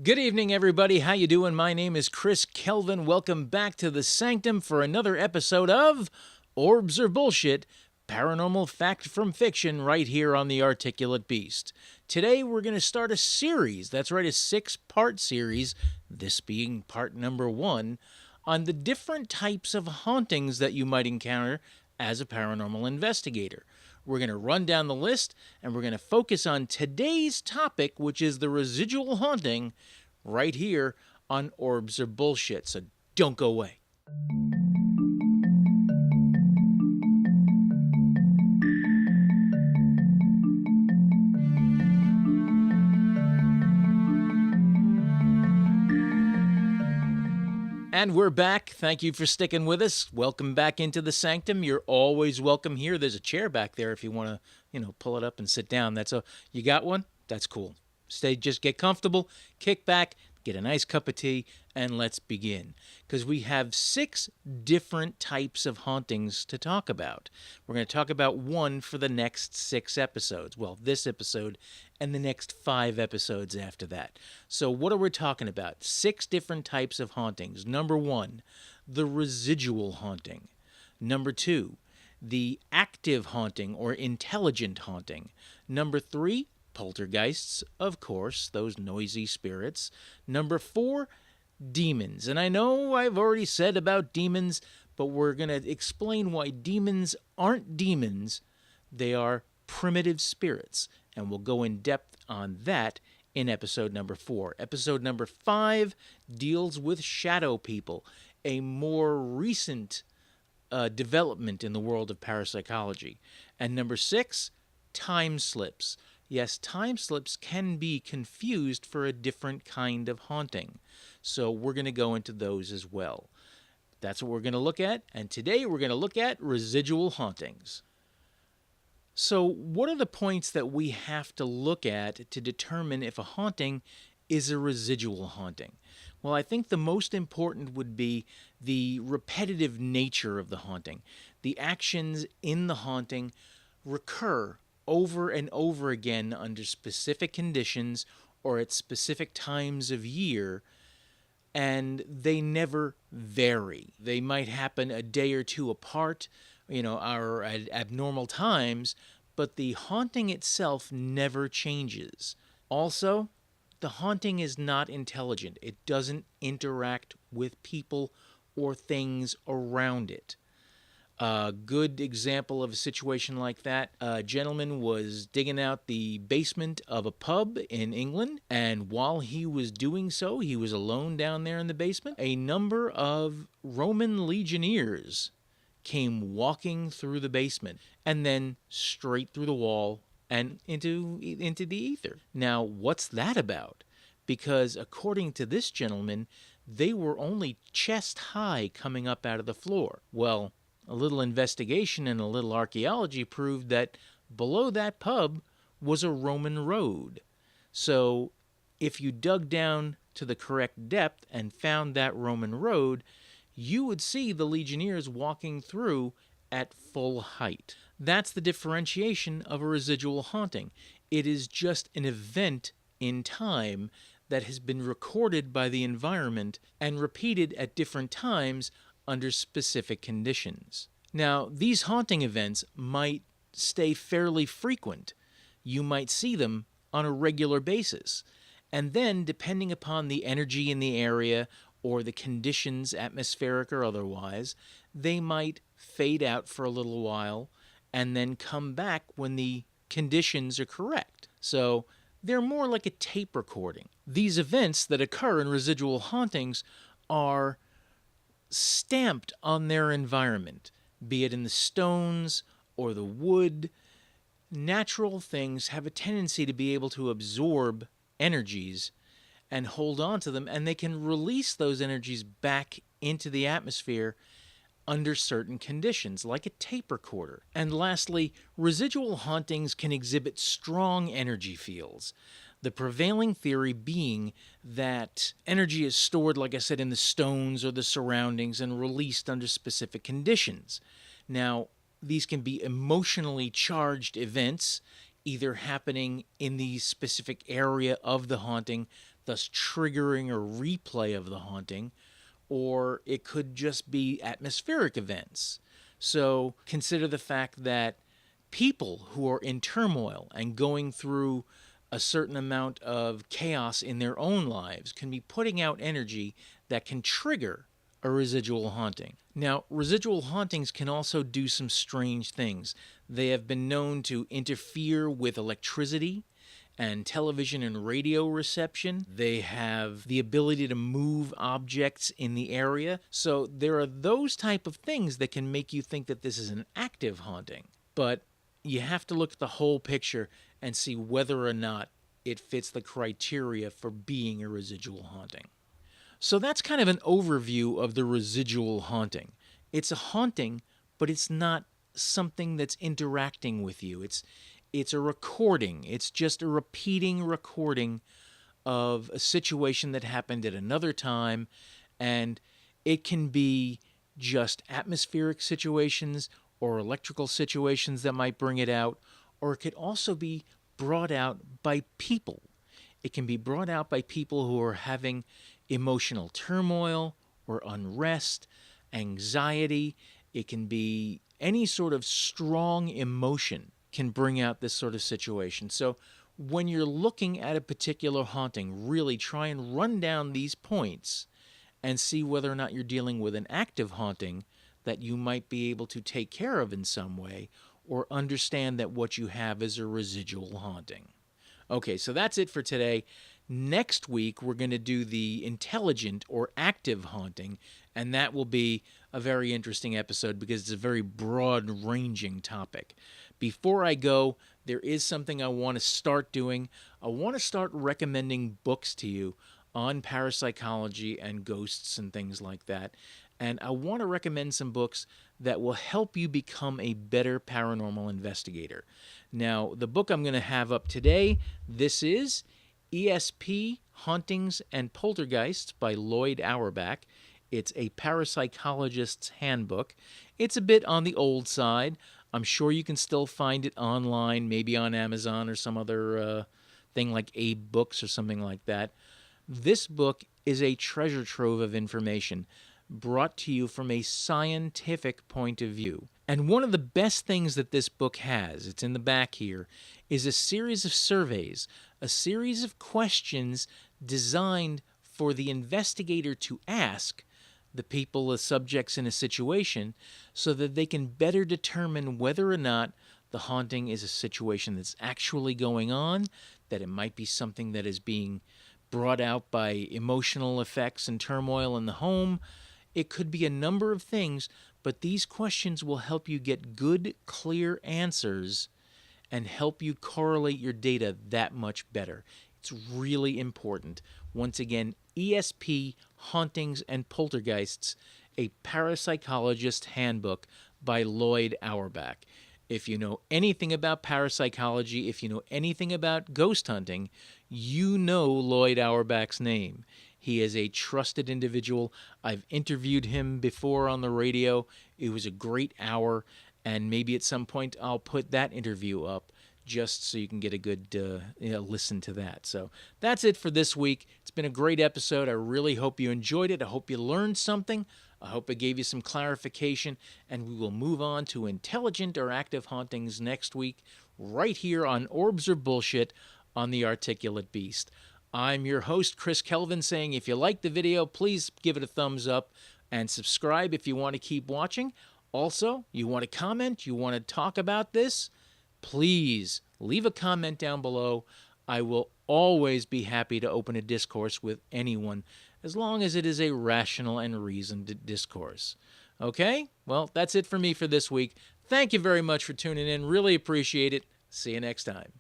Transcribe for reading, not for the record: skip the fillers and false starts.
Good evening, everybody. How you doing? My name is Chris Kelvin. Welcome back to the Sanctum for another episode of Orbs or Bullshit, Paranormal Fact from Fiction, right here on the Articulate Beast. Today, we're going to start a series. That's right, a 6-part series, this being part number 1, on the different types of hauntings that you might encounter as a paranormal investigator. We're going to run down the list, and we're going to focus on today's topic, which is the residual haunting, right here on Orbs or Bullshit. So don't go away. And we're back. Thank you for sticking with us. Welcome back into the Sanctum. You're always welcome here. There's a chair back there if you want to, pull it up and sit down. You got one? That's cool. Just get comfortable, kick back, get a nice cup of tea, and let's begin. Because we have 6 different types of hauntings to talk about. We're going to talk about one for the next 6 episodes. Well, this episode and the next 5 episodes after that. So what are we talking about? 6 different types of hauntings. Number 1, the residual haunting. Number 2, the active haunting or intelligent haunting. Number 3, poltergeists, of course, those noisy spirits. Number 4, demons. And I know I've already said about demons, but we're going to explain why demons aren't demons. They are primitive spirits. And we'll go in depth on that in episode number 4. Episode number 5 deals with shadow people, a more recent development in the world of parapsychology. And number 6, time slips. Yes, time slips can be confused for a different kind of haunting. So we're going to go into those as well. That's what we're going to look at. And today we're going to look at residual hauntings. So what are the points that we have to look at to determine if a haunting is a residual haunting? Well, I think the most important would be the repetitive nature of the haunting. The actions in the haunting recur over and over again under specific conditions or at specific times of year, and they never vary. They might happen a day or two apart, or at abnormal times, but the haunting itself never changes. Also, the haunting is not intelligent. It doesn't interact with people or things around it. A good example of a situation like that, a gentleman was digging out the basement of a pub in England, and while he was doing so, he was alone down there in the basement. A number of Roman legionnaires came walking through the basement and then straight through the wall and into the ether. Now, what's that about? Because according to this gentleman, they were only chest high coming up out of the floor. Well, a little investigation and a little archaeology proved that below that pub was a Roman road. So if you dug down to the correct depth and found that Roman road, you would see the legionnaires walking through at full height. That's the differentiation of a residual haunting. It is just an event in time that has been recorded by the environment and repeated at different times under specific conditions. Now, these haunting events might stay fairly frequent. You might see them on a regular basis. And then, depending upon the energy in the area or the conditions, atmospheric or otherwise, they might fade out for a little while and then come back when the conditions are correct. So they're more like a tape recording. These events that occur in residual hauntings are stamped on their environment, be it in the stones or the wood. Natural things have a tendency to be able to absorb energies and hold on to them, and they can release those energies back into the atmosphere under certain conditions, like a tape recorder. And lastly, residual hauntings can exhibit strong energy fields. The prevailing theory being that energy is stored, like I said, in the stones or the surroundings and released under specific conditions. Now, these can be emotionally charged events, either happening in the specific area of the haunting thus triggering a replay of the haunting, or it could just be atmospheric events. So consider the fact that people who are in turmoil and going through a certain amount of chaos in their own lives can be putting out energy that can trigger a residual haunting. Now, residual hauntings can also do some strange things. They have been known to interfere with electricity and television and radio reception. They have the ability to move objects in the area. So there are those type of things that can make you think that this is an active haunting. But you have to look at the whole picture and see whether or not it fits the criteria for being a residual haunting. So that's kind of an overview of the residual haunting. It's a haunting, but it's not something that's interacting with you. It's a recording. It's just a repeating recording of a situation that happened at another time, and it can be just atmospheric situations or electrical situations that might bring it out, or it could also be brought out by people. It can be brought out by people who are having emotional turmoil or unrest, anxiety. It can be any sort of strong emotion can bring out this sort of situation. So when you're looking at a particular haunting, really try and run down these points and see whether or not you're dealing with an active haunting that you might be able to take care of in some way, or understand that what you have is a residual haunting. Okay, so that's it for today. Next week, we're going to do the intelligent or active haunting, and that will be a very interesting episode because it's a very broad-ranging topic. Before I go, there is something I want to start doing. I want to start recommending books to you on parapsychology and ghosts and things like that. And I want to recommend some books that will help you become a better paranormal investigator. Now, the book I'm going to have up today, this is ESP, Hauntings and Poltergeists by Lloyd Auerbach. It's a parapsychologist's handbook. It's a bit on the old side. I'm sure you can still find it online, maybe on Amazon or some other thing like Abe Books or something like that. This book is a treasure trove of information brought to you from a scientific point of view. And one of the best things that this book has, it's in the back here, is a series of surveys, a series of questions designed for the investigator to ask the people, the subjects in a situation, so that they can better determine whether or not the haunting is a situation that's actually going on, that it might be something that is being brought out by emotional effects and turmoil in the home. It could be a number of things, but these questions will help you get good, clear answers and help you correlate your data that much better. It's really important. Once again, ESP, Hauntings and Poltergeists, a parapsychologist handbook by Lloyd Auerbach. If you know anything about parapsychology, if you know anything about ghost hunting, you know Lloyd Auerbach's name. He is a trusted individual. I've interviewed him before on the radio. It was a great hour, and maybe at some point I'll put that interview up just so you can get a good listen to that. So that's it for this week. It's been a great episode. I really hope you enjoyed it. I hope you learned something. I hope it gave you some clarification, and we will move on to intelligent or active hauntings next week, right here on Orbs or Bullshit on the Articulate Beast. I'm your host, Chris Kelvin, saying if you like the video, please give it a thumbs up and subscribe if you want to keep watching. Also, you want to comment, you want to talk about this, please leave a comment down below. I will always be happy to open a discourse with anyone, as long as it is a rational and reasoned discourse. Okay? Well, that's it for me for this week. Thank you very much for tuning in. Really appreciate it. See you next time.